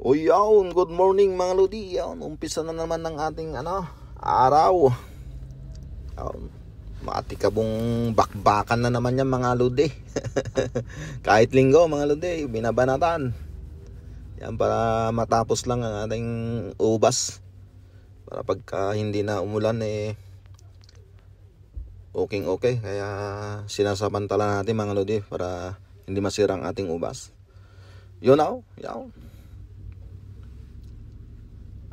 O yawn, good morning mga lodi. Yawn, umpisa na naman ng ating araw. Yawn, matikabong bakbakan na naman yan mga lodi. Kahit linggo mga lodi, binabanatan. Yan para matapos lang ang ating ubas. Para pagka hindi na umulan okay. Kaya sinasamantala natin mga lodi para hindi masira ang ating ubas. Yun ako, yawn.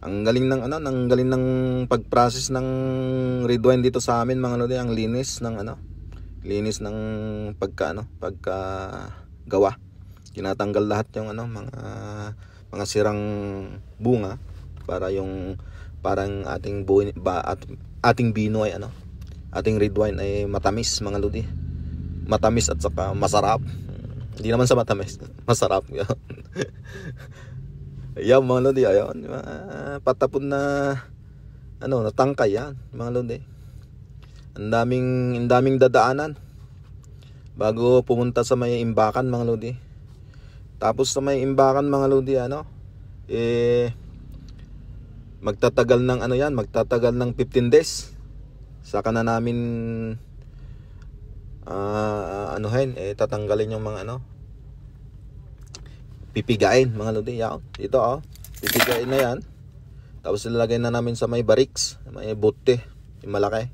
Ang galing ng pag-process ng red wine dito sa amin mga lodi, ang linis ng pagka gawa. Tinatanggal lahat yung mga sirang bunga para yung parang ating bino ay ating red wine ay matamis mga lodi. Matamis at saka masarap. Hindi naman sa matamis, masarap. Ayan mga lodi, ayan, patapon na natangkay yan mga lodi. Ang daming dadaanan bago pumunta sa may imbakan mga lodi. Tapos sa may imbakan mga lodi magtatagal ng 15 days. Saka na namin tatanggalin yung mga pipigain mga lodi. Yan, ito pipigain na yan. Tapos ilalagay na namin sa may barricks, may bote, yung malaki.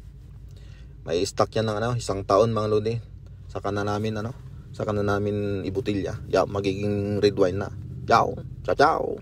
May stock yan ng 1 taon mga lodi. Saka na namin ibutilya. Yan, magiging red wine na. Ciao. Ciao.